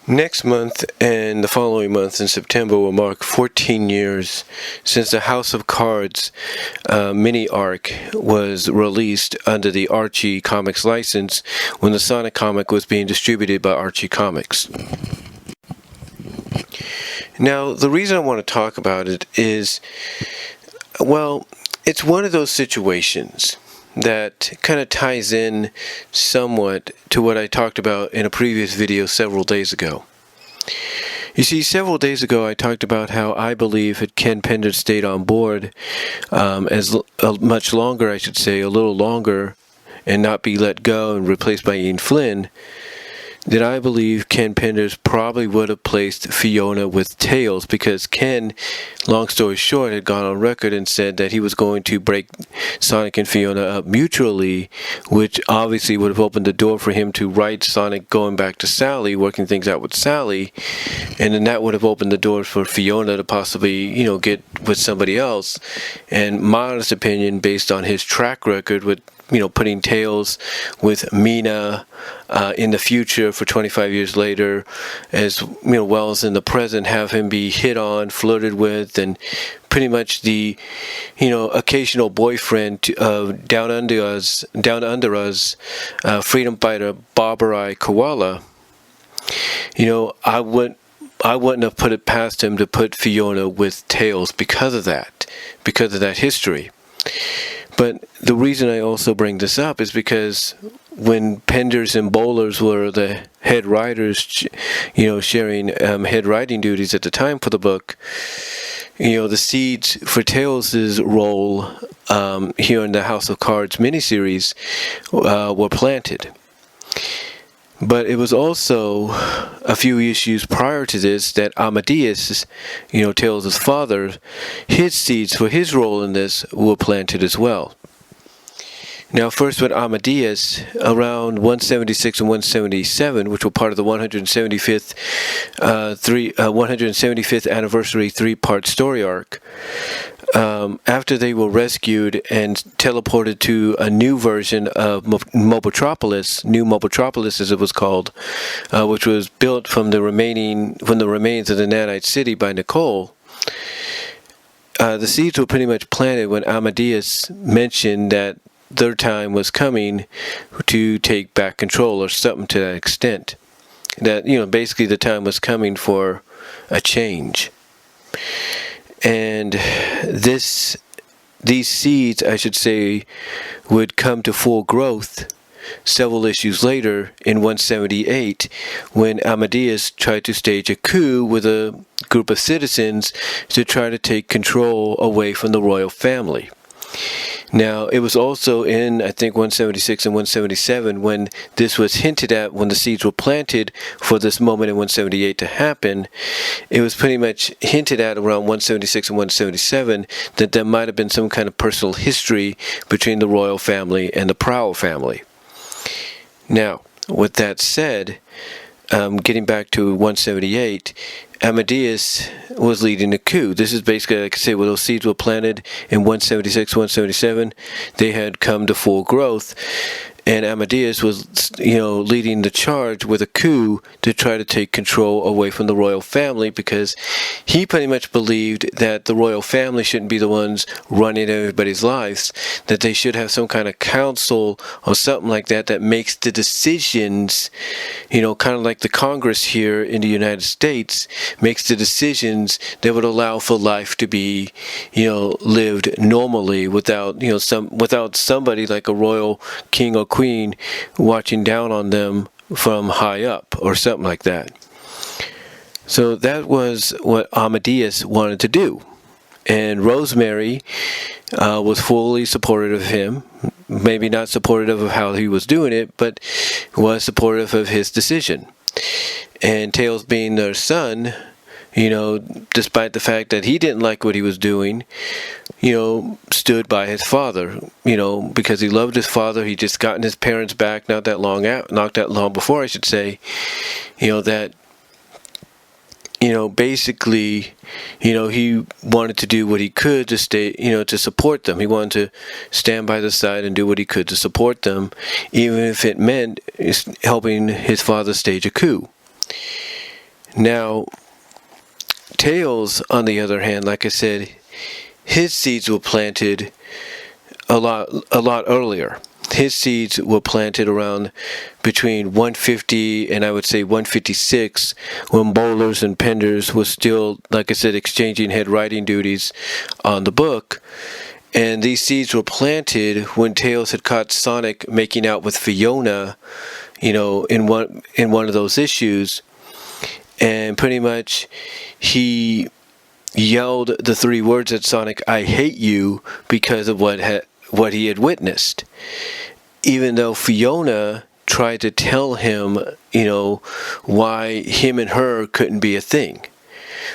Next month and the following month in September will mark 14 years since the House of Cards mini-arc was released under the Archie Comics license when the Sonic comic was being distributed by Archie Comics. Now, the reason I want to talk about it is, well, it's one of those situations that kind of ties in somewhat to what I talked about in a previous video several days ago. You see, several days ago I talked about how I believe had Ken Penders stayed on board much longer, I should say, a little longer, and not be let go and replaced by Ian Flynn, that I believe Ken Penders probably would have placed Fiona with Tails, because Ken, long story short, had gone on record and said that he was going to break Sonic and Fiona up mutually, which obviously would have opened the door for him to write Sonic going back to Sally, working things out with Sally, and then that would have opened the door for Fiona to possibly, get with somebody else. And my honest opinion, based on his track record with putting Tails with Mina in the future for 25 years later, as well as in the present, have him be hit on, flirted with, and pretty much the occasional boyfriend of down under us freedom fighter Barbara Koala. I wouldn't have put it past him to put Fiona with Tails because of that history. But the reason I also bring this up is because when Penders and Bowlers were the head writers, sharing head writing duties at the time for the book, the seeds for Tails' role here in the House of Cards miniseries were planted. But it was also a few issues prior to this that Amadeus, Tails' father, his seeds for his role in this were planted as well. Now, first with Amadeus, around 176 and 177, which were part of the 175th anniversary three-part story arc, after they were rescued and teleported to a new version of Mobotropolis, New Mobotropolis as it was called, which was built from the remains of the Nanite City by Nicole, the seeds were pretty much planted when Amadeus mentioned that their time was coming to take back control, or something to that extent. That, basically the time was coming for a change. And these seeds, I should say, would come to full growth several issues later in 178, when Amadeus tried to stage a coup with a group of citizens to try to take control away from the royal family. Now, it was also in, I think, 176 and 177 when this was hinted at, when the seeds were planted for this moment in 178 to happen. It was pretty much hinted at around 176 and 177 that there might have been some kind of personal history between the royal family and the Prower family. Now, with that said, getting back to 178, Amadeus was leading a coup. This is basically, like I say, where those seeds were planted in 176, 177. They had come to full growth, and Amadeus was, leading the charge with a coup to try to take control away from the royal family, because he pretty much believed that the royal family shouldn't be the ones running everybody's lives, that they should have some kind of council or something like that that makes the decisions, kind of like the Congress here in the United States makes the decisions that would allow for life to be, lived normally without, without somebody like a royal king or queen watching down on them from high up or something like that. So that was what Amadeus wanted to do. And Rosemary was fully supportive of him. Maybe not supportive of how he was doing it, but was supportive of his decision. And Tails, being their son, despite the fact that he didn't like what he was doing, stood by his father, because he loved his father. He just gotten his parents back not that long before, I should say, that, basically, he wanted to do what he could to stay, to support them. He wanted to stand by the side and do what he could to support them, even if it meant helping his father stage a coup. Now, Tails, on the other hand, like I said, his seeds were planted a lot earlier. His seeds were planted around between 150 and I would say 156, when bowlers and penders were still, like I said, exchanging head writing duties on the book. And these seeds were planted when Tails had caught Sonic making out with Fiona, in one of those issues. And pretty much he yelled the 3 words at Sonic, "I hate you," because of what he had witnessed. Even though Fiona tried to tell him, why him and her couldn't be a thing.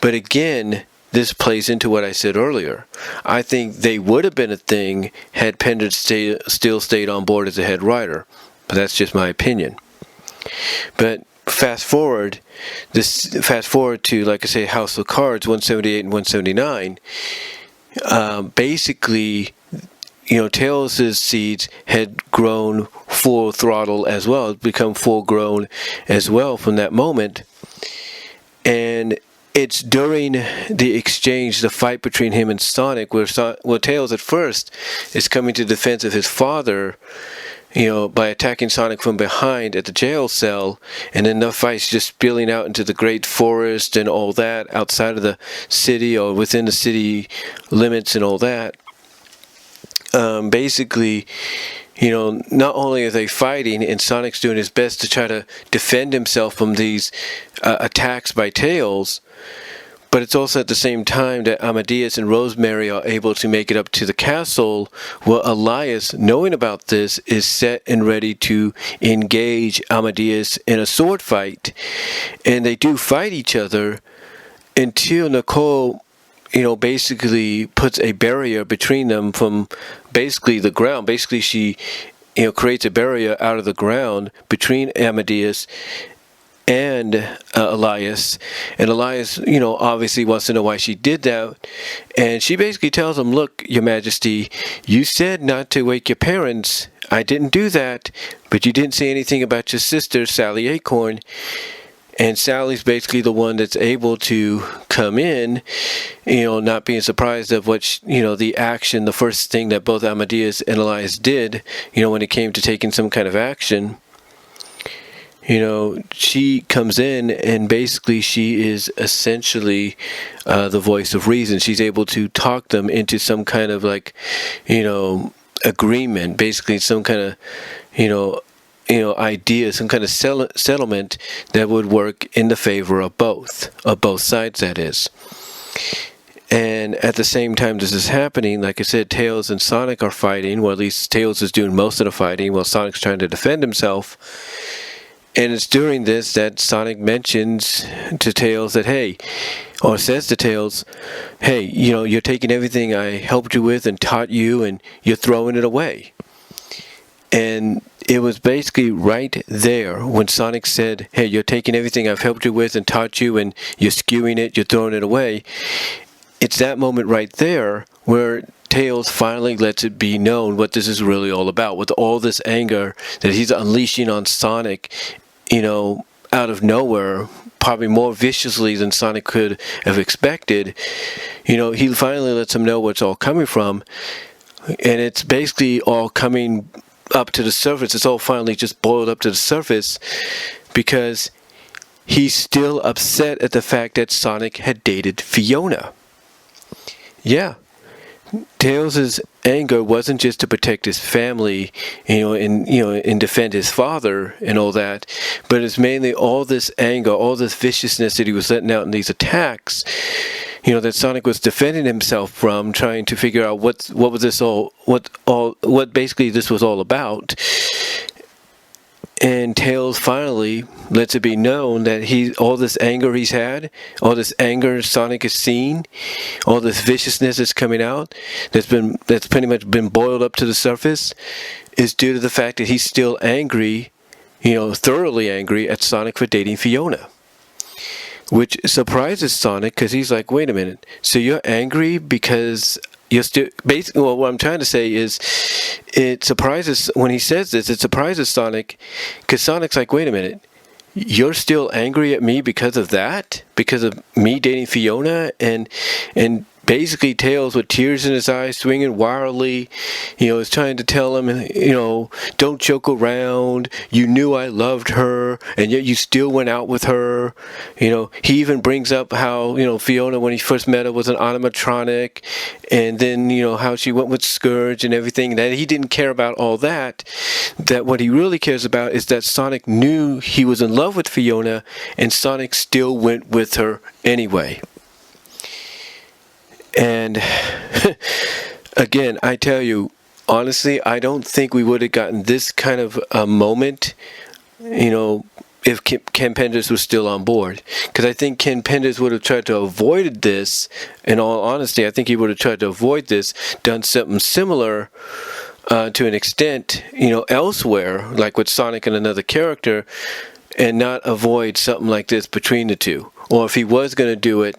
But again, this plays into what I said earlier. I think they would have been a thing had Pender still stayed on board as a head writer. But that's just my opinion. But fast forward to, like I say, House of Cards 178 and 179. Basically, Tails' seeds had grown full throttle as well, become full grown as well from that moment. And it's during the exchange, the fight between him and Sonic, where Tails at first is coming to defense of his father, by attacking Sonic from behind at the jail cell, and then the fight's just spilling out into the great forest and all that, outside of the city or within the city limits and all that. Basically, not only are they fighting and Sonic's doing his best to try to defend himself from these attacks by Tails, but it's also at the same time that Amadeus and Rosemary are able to make it up to the castle, where Elias, knowing about this, is set and ready to engage Amadeus in a sword fight. And they do fight each other until Nicole, basically puts a barrier between them from basically the ground. Basically, she, creates a barrier out of the ground between Amadeus and Elias. And Elias, obviously wants to know why she did that. And she basically tells him, "Look, Your Majesty, you said not to wake your parents. I didn't do that. But you didn't say anything about your sister, Sally Acorn." And Sally's basically the one that's able to come in, not being surprised of what, the action, the first thing that both Amadeus and Elias did, when it came to taking some kind of action. She comes in and basically she is essentially the voice of reason. She's able to talk them into some kind of agreement, basically some kind of, idea, some kind of settlement that would work in the favor of both sides, that is. And at the same time this is happening, like I said, Tails and Sonic are fighting, well, at least Tails is doing most of the fighting while Sonic's trying to defend himself. And it's during this that Sonic mentions to Tails that, says to Tails, "Hey, you're taking everything I helped you with and taught you, and you're throwing it away." And it was basically right there when Sonic said, "Hey, you're taking everything I've helped you with and taught you, and you're skewing it, you're throwing it away." It's that moment right there where Tails finally lets it be known what this is really all about, with all this anger that he's unleashing on Sonic, out of nowhere, probably more viciously than Sonic could have expected. He finally lets him know where it's all coming from, and it's basically all coming up to the surface. It's all finally just boiled up to the surface because he's still upset at the fact that Sonic had dated Fiona. Yeah. Tails' anger wasn't just to protect his family, and defend his father and all that, but it's mainly all this anger, all this viciousness that he was letting out in these attacks, that Sonic was defending himself from, trying to figure out what basically this was all about. And Tails finally lets it be known that all this anger he's had, all this anger Sonic has seen, all this viciousness that's coming out, that's pretty much been boiled up to the surface, is due to the fact that he's still angry, thoroughly angry at Sonic for dating Fiona. Which surprises Sonic, because he's like, "Wait a minute, so you're angry because you're still..." Basically, well, what I'm trying to say is, it surprises, when he says this, it surprises Sonic, because Sonic's like, "Wait a minute, you're still angry at me because of that? Because of me dating Fiona? And basically Tails, with tears in his eyes, swinging wildly, is trying to tell him, don't joke around. You knew I loved her, and yet you still went out with her. He even brings up how, Fiona, when he first met her, was an animatronic, and then, how she went with Scourge and everything. That he didn't care about all that. That what he really cares about is that Sonic knew he was in love with Fiona, and Sonic still went with her anyway. And again, I tell you, honestly, I don't think we would have gotten this kind of a moment, if Ken Penders was still on board. Because I think Ken Penders would have tried to avoid this. In all honesty, I think he would have tried to avoid this, done something similar to an extent, elsewhere, like with Sonic and another character, and not avoid something like this between the two. Or if he was going to do it,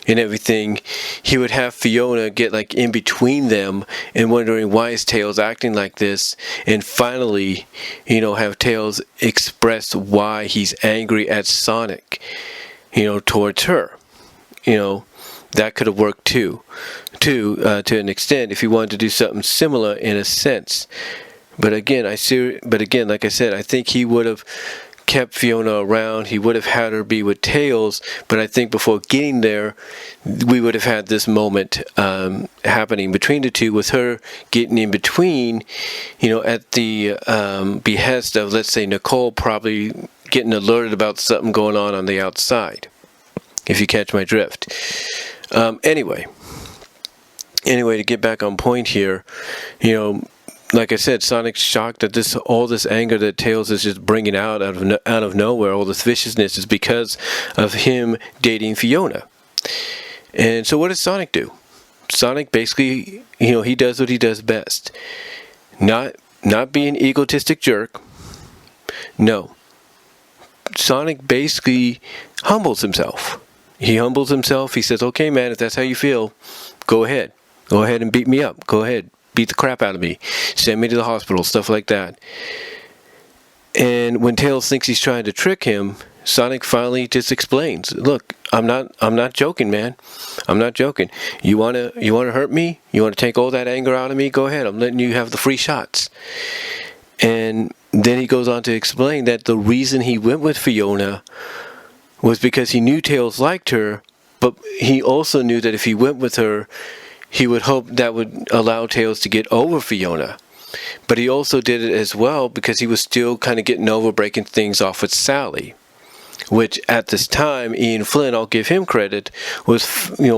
and everything, he would have Fiona get like in between them and wondering why is Tails acting like this, and finally, have Tails express why he's angry at Sonic, towards her. That could have worked too, to an extent, if he wanted to do something similar in a sense. But again, like I said, I think he would have kept Fiona around. He would have had her be with Tails, but I think before getting there, we would have had this moment happening between the two, with her getting in between, at the behest of, let's say, Nicole probably getting alerted about something going on the outside, if you catch my drift. Anyway, to get back on point here, like I said, Sonic's shocked that all this anger that Tails is just bringing out of nowhere, all this viciousness, is because of him dating Fiona. And so what does Sonic do? Sonic basically, he does what he does best. Not be an egotistic jerk. No. Sonic basically humbles himself. He humbles himself. He says, okay, man, if that's how you feel, go ahead. Go ahead and beat me up. Go ahead. Beat the crap out of me, send me to the hospital, stuff like that. And when Tails thinks he's trying to trick him, Sonic finally just explains, look, I'm not joking, man. I'm not joking. You wanna hurt me? You wanna take all that anger out of me? Go ahead. I'm letting you have the free shots. And then he goes on to explain that the reason he went with Fiona was because he knew Tails liked her, but he also knew that if he went with her, he would hope that would allow Tails to get over Fiona. But he also did it as well because he was still kind of getting over breaking things off with Sally, which at this time, Ian Flynn, I'll give him credit, was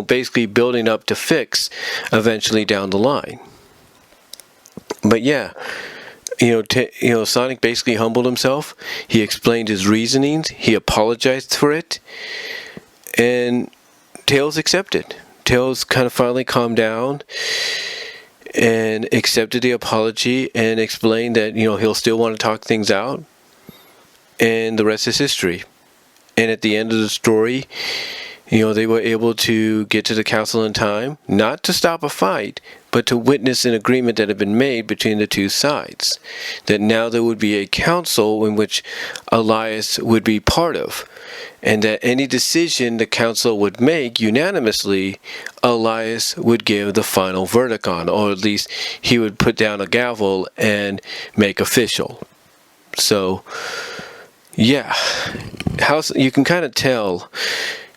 basically building up to fix eventually down the line. But yeah, Sonic basically humbled himself. He explained his reasonings. He apologized for it, and Tails accepted. Tails kind of finally calmed down and accepted the apology and explained that, he'll still want to talk things out, and the rest is history. And at the end of the story, they were able to get to the castle in time, not to stop a fight, but to witness an agreement that had been made between the two sides. That now there would be a council in which Elias would be part of, and that any decision the council would make unanimously, Elias would give the final verdict on, or at least he would put down a gavel and make official. So, yeah, you can kind of tell,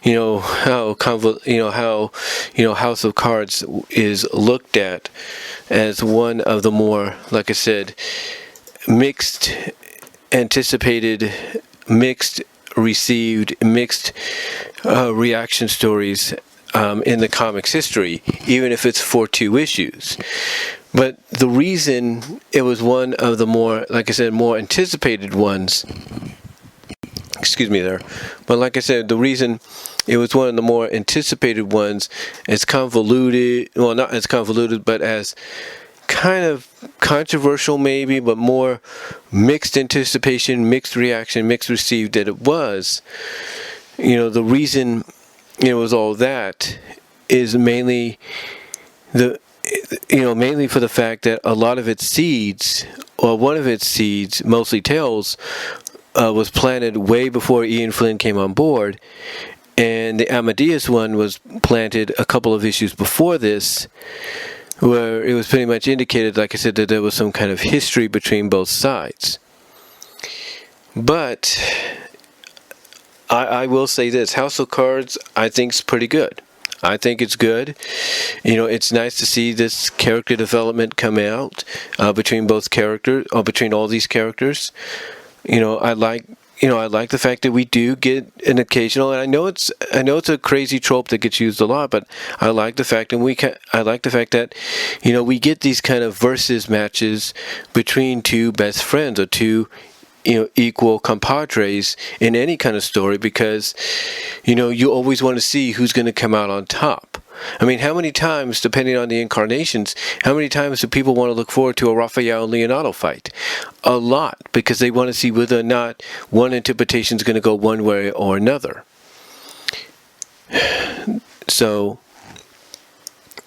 how House of Cards is looked at as one of the more, like I said, mixed anticipated, mixed received, mixed reaction stories in the comics history, even if it's for 2 issues. But the reason it was one of the more, like I said, more anticipated ones, excuse me there, but like I said, the reason it was one of the more anticipated ones, as convoluted, well, not as convoluted, but as kind of controversial maybe, but more mixed anticipation, mixed reaction, mixed received that it was, the reason it was all that is mainly mainly for the fact that a lot of its seeds, or one of its seeds, mostly Tails, was planted way before Ian Flynn came on board, and the Amadeus one was planted a couple of issues before this, where it was pretty much indicated, like I said, that there was some kind of history between both sides. But I will say this, House of Cards I think is pretty good. I think it's good. You know, it's nice to see this character development come out between both characters, or between all these characters. You know, I like the fact that we do get an occasional, and I know it's a crazy trope that gets used a lot, but I like the fact, that, you know, we get these kind of versus matches between two best friends, or two, you know, equal compadres in any kind of story, because, you know, you always want to see who's going to come out on top. I mean, how many times, depending on the incarnations, how many times do people want to look forward to a Raphael and Leonardo fight? A lot, because they want to see whether or not one interpretation is going to go one way or another. So,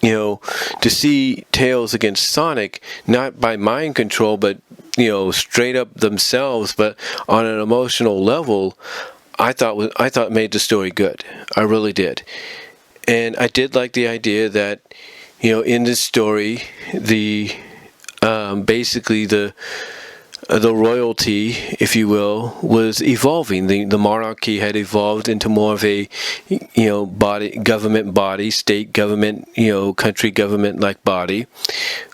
you know, to see Tails against Sonic, not by mind control, but, you know, straight up themselves, but on an emotional level, I thought made the story good. I really did. And I did like the idea that, you know, in this story, the basically the royalty, if you will, was evolving. The monarchy had evolved into more of a, you know, government body, state government, you know, country government like body,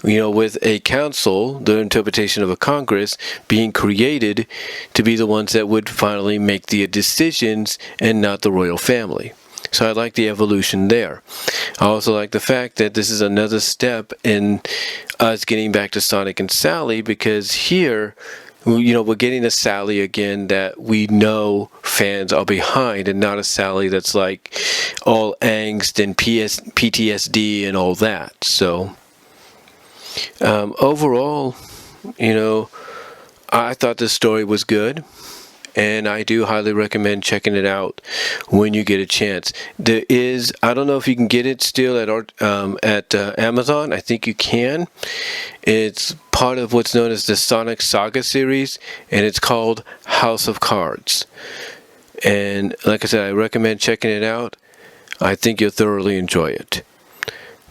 you know, with a council, the interpretation of a Congress, being created to be the ones that would finally make the decisions, and not the royal family. So I like the evolution there. I also like the fact that this is another step in us getting back to Sonic and Sally, because here, you know, we're getting a Sally again that we know fans are behind, and not a Sally that's like all angst and PTSD and all that. So overall, you know, I thought this story was good. And I do highly recommend checking it out when you get a chance. There is, I don't know if you can get it still at Amazon. I think you can. It's part of what's known as the Sonic Saga series, and it's called House of Cards. And like I said, I recommend checking it out. I think you'll thoroughly enjoy it.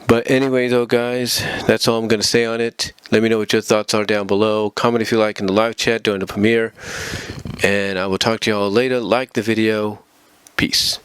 But anyway, though, guys, that's all I'm going to say on it. Let me know what your thoughts are down below. Comment if you like in the live chat during the premiere. And I will talk to you all later. Like the video. Peace.